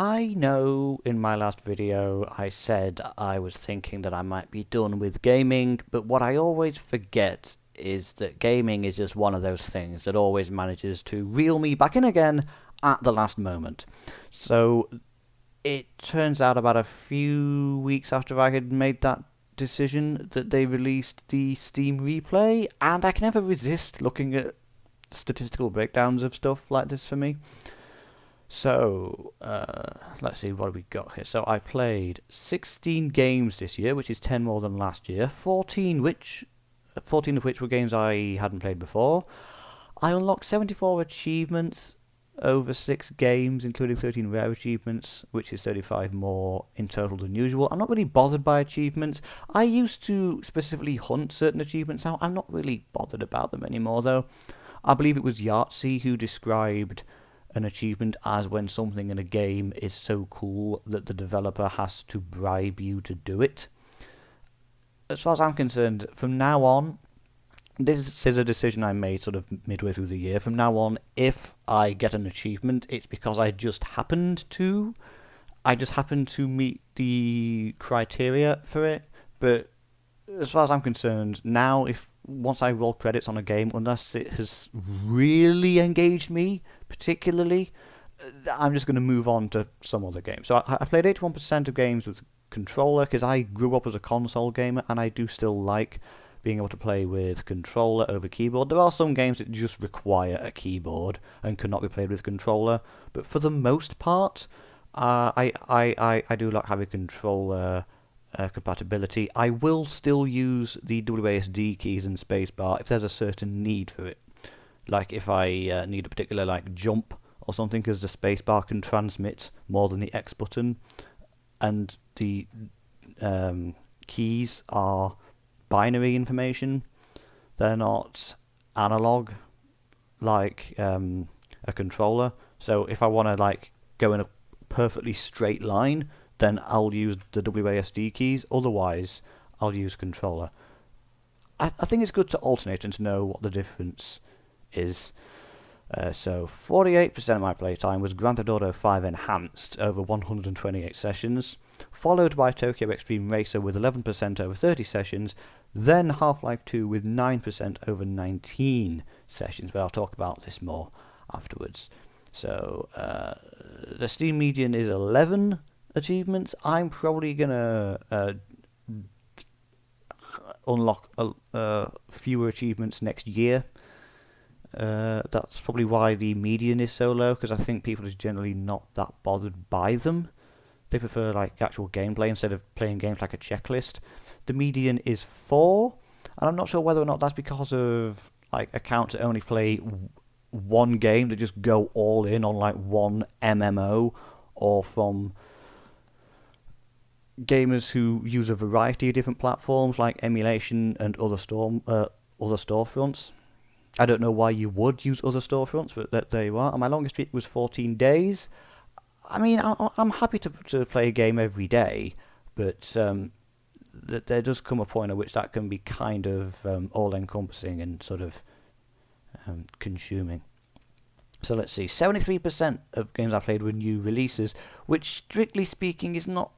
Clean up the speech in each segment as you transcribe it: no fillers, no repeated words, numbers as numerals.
I know in my last video I said I was thinking that I might be done with gaming, but what I always forget is that gaming is just one of those things that always manages to reel me back in again at the last moment. So it turns out about a few weeks after I had made that decision that they released the Steam replay, and I can never resist looking at statistical breakdowns of stuff like this for me. So, let's see what we got here. So I played 16 games this year, which is 10 more than last year. 14 of which were games I hadn't played before. I unlocked 74 achievements over 6 games, including 13 rare achievements, which is 35 more in total than usual. I'm not really bothered by achievements. I used to specifically hunt certain achievements out. I'm not really bothered about them anymore, though. I believe it was Yahtzee who described an achievement as when something in a game is so cool that the developer has to bribe you to do it. As far as I'm concerned, from now on, this is a decision I made sort of midway through the year. From now on, if I get an achievement, it's because I just happened to. I just happened to meet the criteria for it. But as far as I'm concerned, now once I roll credits on a game, unless it has really engaged me particularly, I'm just going to move on to some other game. So I played 81% of games with controller because I grew up as a console gamer and I do still like being able to play with controller over keyboard. There are some games that just require a keyboard and cannot be played with controller, but for the most part, I do like having controller compatibility. I will still use the WASD keys and spacebar if there's a certain need for it. Like if I need a particular jump or something, because the spacebar can transmit more than the X button, and the keys are binary information. They're not analog like a controller. So if I want to go in a perfectly straight line, then I'll use the WASD keys. Otherwise, I'll use controller. I think it's good to alternate and to know what the difference is. So 48% of my playtime was Grand Theft Auto 5 Enhanced over 128 sessions, followed by Tokyo Extreme Racer with 11% over 30 sessions, then Half-Life 2 with 9% over 19 sessions, but I'll talk about this more afterwards. So the Steam median is 11 achievements. I'm probably gonna unlock fewer achievements next year. That's probably why the median is so low, because I think people are generally not that bothered by them. They prefer actual gameplay instead of playing games like a checklist. The median is 4, and I'm not sure whether or not that's because of accounts that only play one game, that just go all in on one MMO, or from gamers who use a variety of different platforms like emulation and other storefronts. I don't know why you would use other storefronts, but there you are. And my longest streak was 14 days. I mean, I'm happy to play a game every day, but there does come a point at which that can be kind of all-encompassing and sort of consuming. So let's see, 73% of games I played were new releases, which strictly speaking is not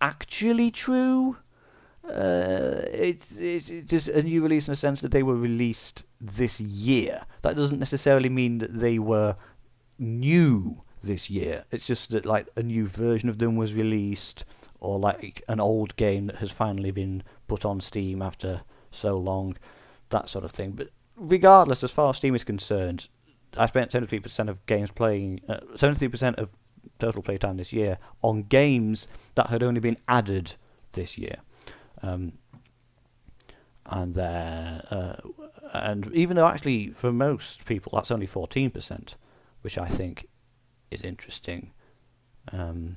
actually true. It's just a new release in the sense that they were released this year. That doesn't necessarily mean that they were new this year. It's just that a new version of them was released, or an old game that has finally been put on Steam after so long, that sort of thing. But regardless, as far as Steam is concerned, I spent 73% of games playing, 73% of total playtime this year on games that had only been added this year. And even though actually for most people that's only 14%, which I think is interesting. And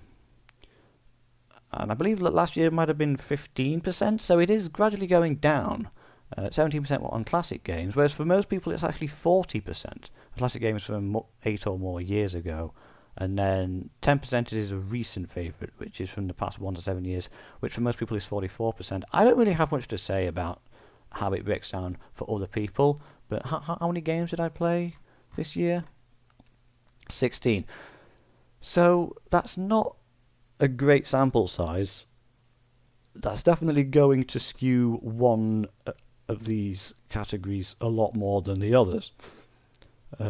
I believe that last year might have been 15%, so it is gradually going down. 17% were on classic games, whereas for most people it's actually 40%. Classic games from 8 or more years ago. And then 10% is a recent favourite, which is from the past 1 to 7 years, which for most people is 44%. I don't really have much to say about how it breaks down for other people, but how many games did I play this year? 16. So that's not a great sample size. That's definitely going to skew one of these categories a lot more than the others.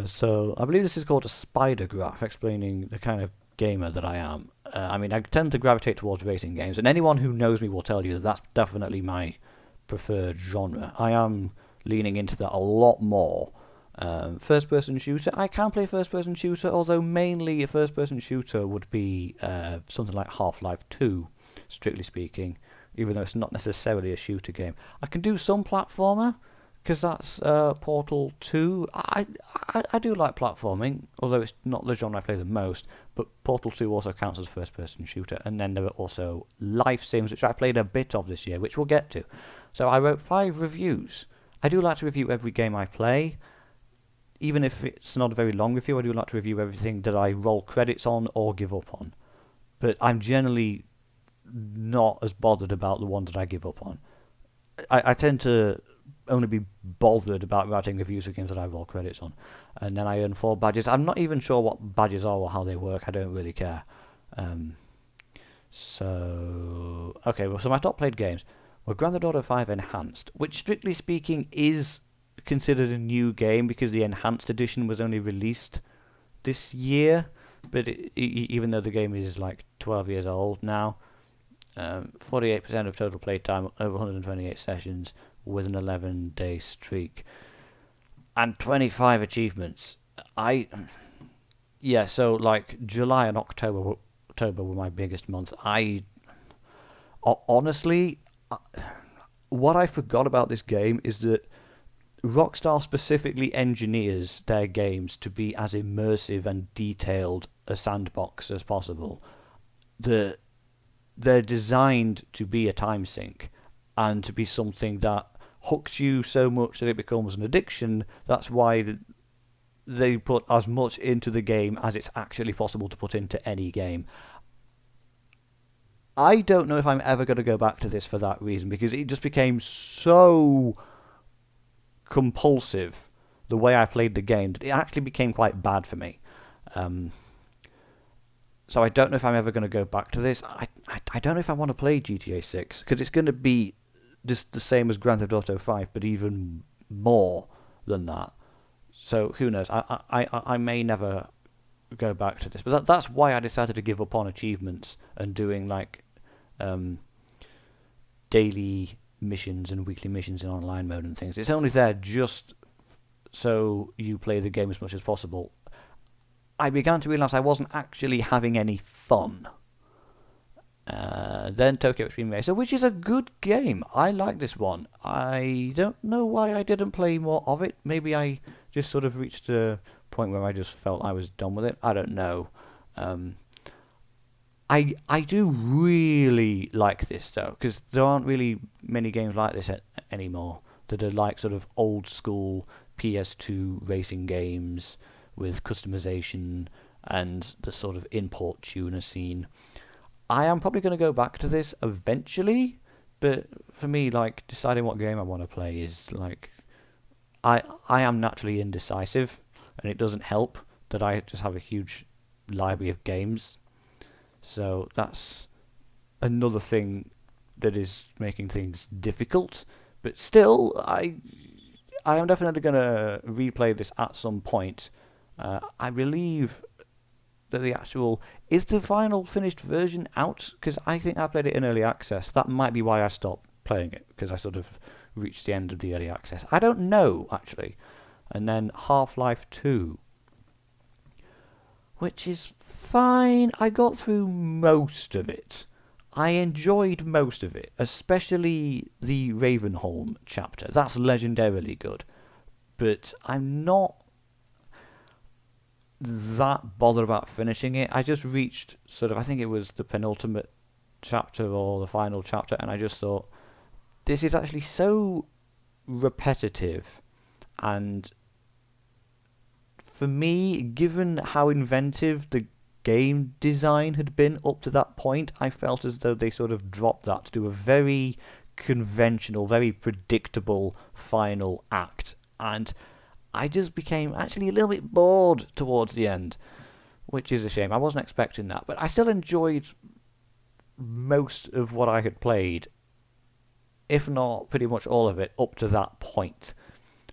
So I believe this is called a spider graph, explaining the kind of gamer that I am. I mean, I tend to gravitate towards racing games, and anyone who knows me will tell you that that's definitely my preferred genre. I am leaning into that a lot more. First-person shooter, I can play first-person shooter, although mainly a first-person shooter would be something like Half-Life 2, strictly speaking, even though it's not necessarily a shooter game. I can do some platformer, because that's Portal 2. I do like platforming, although it's not the genre I play the most, but Portal 2 also counts as a first-person shooter, and then there are also life sims, which I played a bit of this year, which we'll get to. So I wrote 5 reviews. I do like to review every game I play. Even if it's not a very long review, I do like to review everything that I roll credits on or give up on. But I'm generally not as bothered about the ones that I give up on. I tend to only be bothered about writing reviews for games that I roll credits on. And then I earn 4 badges. I'm not even sure what badges are or how they work. I don't really care. So my top played games were Grand Theft Auto 5 Enhanced, which strictly speaking is considered a new game because the Enhanced Edition was only released this year, but even though the game is like 12 years old now, 48% of total playtime, over 128 sessions with an 11-day streak, and 25 achievements. So like July and October were my biggest months. Honestly, what I forgot about this game is that Rockstar specifically engineers their games to be as immersive and detailed a sandbox as possible. They're designed to be a time sink and to be something that hooks you so much that it becomes an addiction. That's why they put as much into the game as it's actually possible to put into any game. I don't know if I'm ever going to go back to this for that reason, because it just became so compulsive, the way I played the game, that it actually became quite bad for me. So I don't know if I'm ever going to go back to this. I don't know if I want to play GTA 6, because it's going to be just the same as Grand Theft Auto 5, but even more than that. So who knows? I may never go back to this, but that's why I decided to give up on achievements and doing like daily missions and weekly missions in online mode and things. It's only there just so you play the game as much as possible. I began to realise I wasn't actually having any fun. Then Tokyo Extreme Racer, which is a good game. I like this one. I don't know why I didn't play more of it. Maybe I just sort of reached a point where I just felt I was done with it. I don't know. I do really like this though, because there aren't really many games like this anymore that are like sort of old school PS2 racing games with customization and the sort of import tuner scene. I am probably going to go back to this eventually, but for me, like, deciding what game I want to play is like, I am naturally indecisive, and it doesn't help that I just have a huge library of games. So that's another thing that is making things difficult. But still, I am definitely going to replay this at some point. I believe that is the final finished version out? Because I think I played it in early access. That might be why I stopped playing it, because I sort of reached the end of the early access. I don't know, actually. And then Half-Life 2, which is fine. I got through most of it. I enjoyed most of it, especially the Ravenholm chapter. That's legendarily good. But I'm not that bothered about finishing it. I just reached I think it was the penultimate chapter or the final chapter, and I just thought, this is actually so repetitive, and for me, given how inventive the game design had been up to that point, I felt as though they sort of dropped that to do a very conventional, very predictable final act, and I just became actually a little bit bored towards the end, which is a shame. I wasn't expecting that, but I still enjoyed most of what I had played, if not pretty much all of it, up to that point.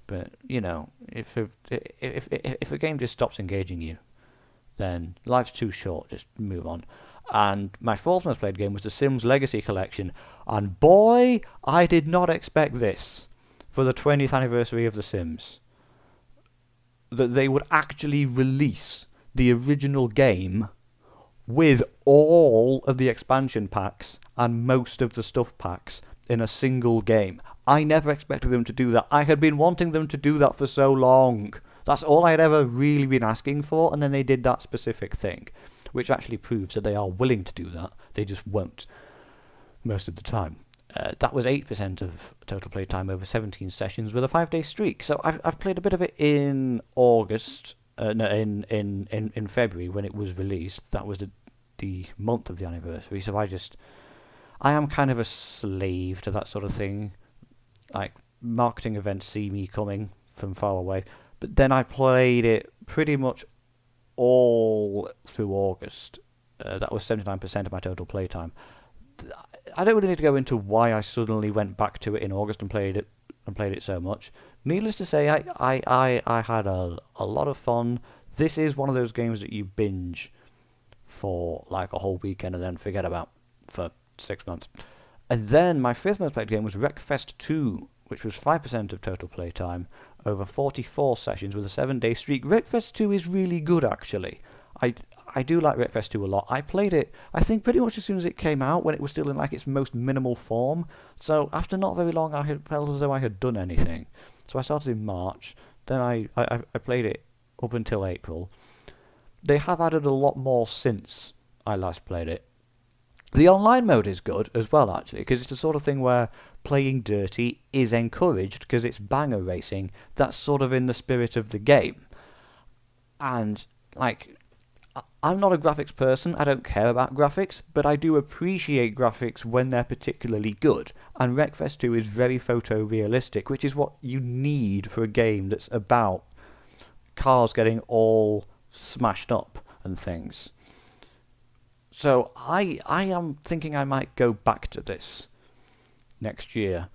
But you know, if a game just stops engaging you, then life's too short. Just move on. And my fourth most played game was The Sims Legacy Collection, and boy, I did not expect this for the 20th anniversary of The Sims. That they would actually release the original game with all of the expansion packs and most of the stuff packs in a single game. I never expected them to do that. I had been wanting them to do that for so long. That's all I had ever really been asking for, and then they did that specific thing, which actually proves that they are willing to do that. They just won't most of the time. That was 8% of total play time over 17 sessions with a 5-day streak. So I've played a bit of it in August, in February when it was released. That was the month of the anniversary. So I am kind of a slave to that sort of thing. Like, marketing events see me coming from far away. But then I played it pretty much all through August. That was 79% of my total playtime. I don't really need to go into why I suddenly went back to it in August and played it so much. Needless to say, I had a lot of fun. This is one of those games that you binge for like a whole weekend and then forget about for 6 months. And then my fifth most played game was Wreckfest 2, which was 5% of total playtime over 44 sessions with a 7-day streak. Wreckfest 2 is really good, actually. I do like Wreckfest 2 a lot. I played it, I think, pretty much as soon as it came out, when it was still in like its most minimal form. So after not very long, I had felt as though I had done anything. So I started in March. Then I played it up until April. They have added a lot more since I last played it. The online mode is good as well, actually, because it's the sort of thing where playing dirty is encouraged because it's banger racing. That's sort of in the spirit of the game. And, like, I'm not a graphics person, I don't care about graphics, but I do appreciate graphics when they're particularly good. And Wreckfest 2 is very photorealistic, which is what you need for a game that's about cars getting all smashed up and things. So I am thinking I might go back to this next year,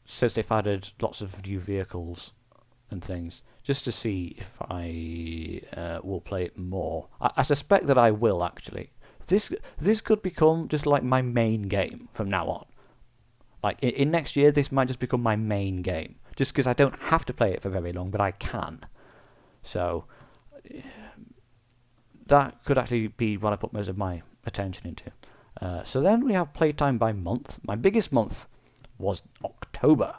since they've added lots of new vehicles and things, just to see if I will play it more. I suspect that I will, actually. This could become just like my main game from now on. Like in next year, this might just become my main game, just because I don't have to play it for very long, but I can. So that could actually be what I put most of my attention into. So then we have playtime by month. My biggest month was October,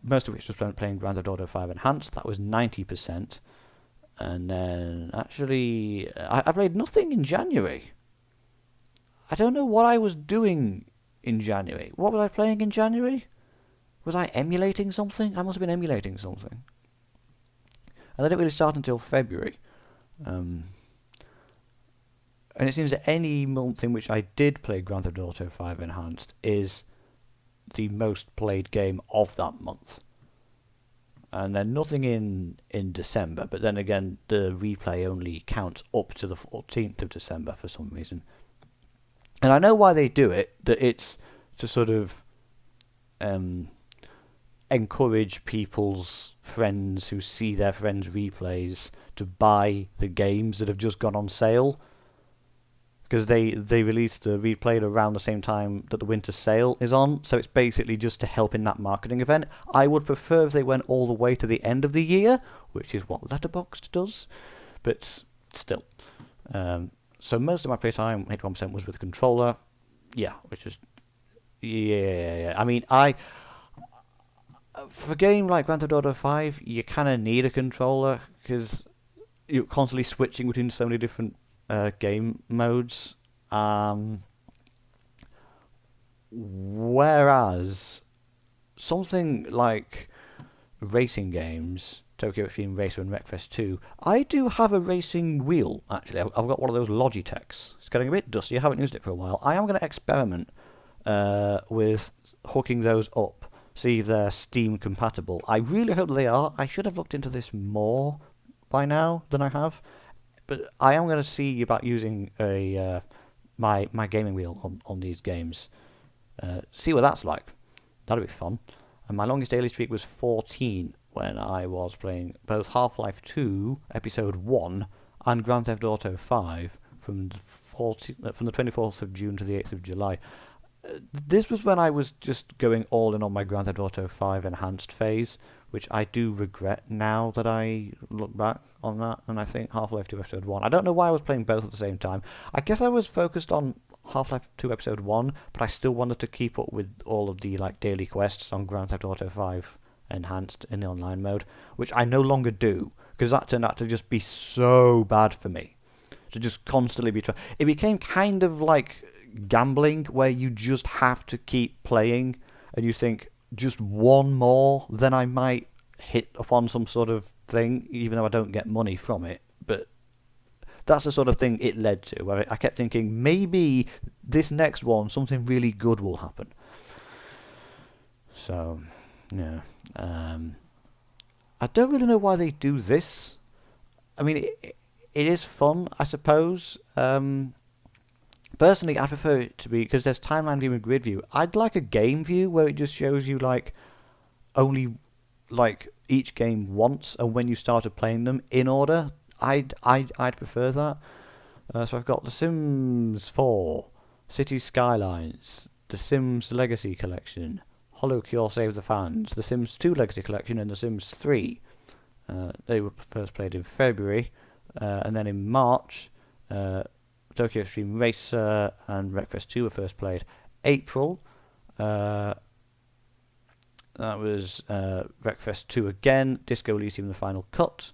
most of which was spent playing Grand Theft Auto 5 Enhanced. That was 90%. And then, actually, I played nothing in January. I don't know what I was doing in January. What was I playing in January? Was I emulating something? I must have been emulating something. And I didn't really start until February. And it seems that any month in which I did play Grand Theft Auto 5 Enhanced is the most played game of that month. And then nothing in December, but then again, the replay only counts up to the 14th of December for some reason. And I know why they do it, that it's to sort of encourage people's friends who see their friends' replays to buy the games that have just gone on sale. Because they released the replay around the same time that the winter sale is on, so it's basically just to help in that marketing event. I would prefer if they went all the way to the end of the year, which is what Letterboxd does, but still. So most of my playtime, 81%, was with the controller. Yeah, which is... Yeah. I mean, for a game like Grand Theft Auto 5, you kind of need a controller, because you're constantly switching between so many different game modes, whereas something like racing games, Tokyo Extreme Racer and Wreckfest 2, I do have a racing wheel, actually. I've got one of those Logitechs. It's getting a bit dusty, I haven't used it for a while. I am going to experiment with hooking those up, see if they're Steam compatible. I really hope they are. I should have looked into this more by now than I have. But I am going to see about using a my gaming wheel on these games. See what that's like. That'll be fun. And my longest daily streak was 14 when I was playing both Half-Life 2 Episode 1 and Grand Theft Auto 5 from the 24th of June to the 8th of July. This was when I was just going all in on my Grand Theft Auto 5 enhanced phase, which I do regret now that I look back on that, and I think Half-Life 2 Episode 1. I don't know why I was playing both at the same time. I guess I was focused on Half-Life 2 Episode 1, but I still wanted to keep up with all of the daily quests on Grand Theft Auto 5 enhanced in the online mode, which I no longer do, because that turned out to just be so bad for me. To just constantly be it became kind of like gambling, where you just have to keep playing, and you think, just one more, then I might hit upon some sort of thing, even though I don't get money from it. But that's the sort of thing it led to, where I kept thinking, maybe this next one, something really good will happen. So, yeah. I don't really know why they do this. I mean, it is fun, I suppose. Personally, I prefer it to be, because there's timeline view and grid view. I'd like a game view where it just shows you only each game once, and when you started playing them in order. I'd prefer that. So I've got The Sims 4, Cities Skylines, The Sims Legacy Collection, Hollow Cure Save the Fans, The Sims 2 Legacy Collection, and The Sims 3. They were first played in February, and then in March, Tokyo Extreme Racer and Wreckfest 2 were first played. April, that was Wreckfest 2 again, Disco Elysium The Final Cut,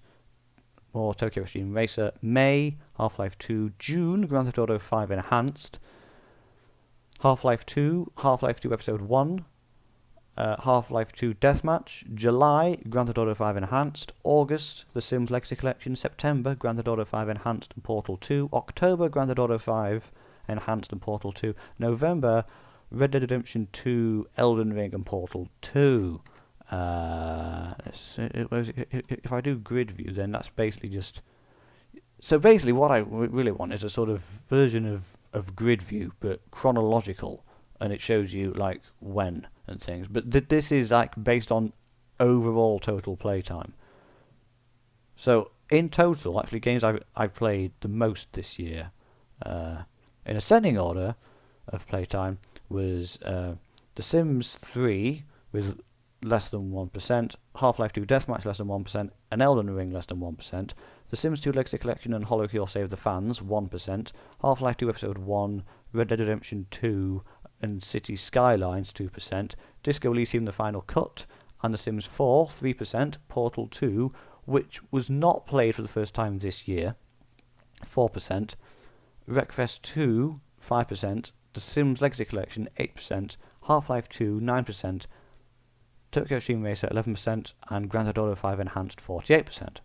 more Tokyo Extreme Racer. May, Half-Life 2. June, Grand Theft Auto 5 Enhanced. Half-Life 2, Half-Life 2 Episode 1, Half-Life 2 Deathmatch. July, Grand Theft Auto 5 Enhanced. August, The Sims Legacy Collection. September, Grand Theft Auto 5 Enhanced and Portal 2. October, Grand Theft Auto 5 Enhanced and Portal 2. November, Red Dead Redemption 2, Elden Ring and Portal 2. If I do grid view, then that's basically just... So basically what I really want is a sort of version of grid view, but chronological, and it shows you when and things. But this is based on overall total playtime. So in total, actually, games I've played the most this year, in ascending order of playtime, was The Sims 3 with less than 1%, Half-Life 2 Deathmatch less than 1%, and Elden Ring less than 1%, The Sims 2 Legacy Collection and Hollow Cure Save the Fans 1%, Half-Life 2 Episode 1, Red Dead Redemption 2 and Cities Skylines 2%, Disco Elysium The Final Cut, and The Sims 4 3%, Portal 2, which was not played for the first time this year, 4%, Wreckfest 2 5%, The Sims Legacy Collection 8%, Half-Life 2 9%, Tokyo Extreme Racer 11%, and Grand Theft Auto 5 Enhanced 48%.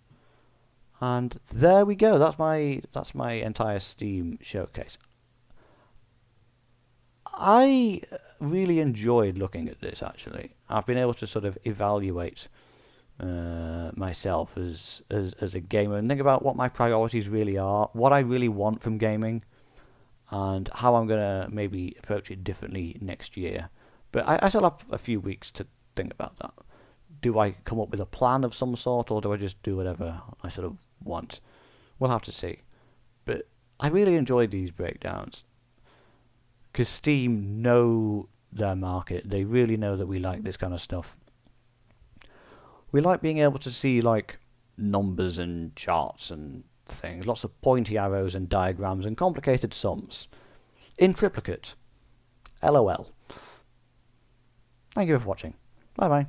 And there we go. That's my entire Steam showcase. I really enjoyed looking at this, actually. I've been able to sort of evaluate myself as a gamer and think about what my priorities really are, what I really want from gaming, and how I'm going to maybe approach it differently next year. But I still have a few weeks to think about that. Do I come up with a plan of some sort, or do I just do whatever I sort of want? We'll have to see. But I really enjoyed these breakdowns, because Steam know their market. They really know that we like this kind of stuff. We like being able to see numbers and charts and things, lots of pointy arrows and diagrams and complicated sums in triplicate. LOL. Thank you for watching. Bye bye.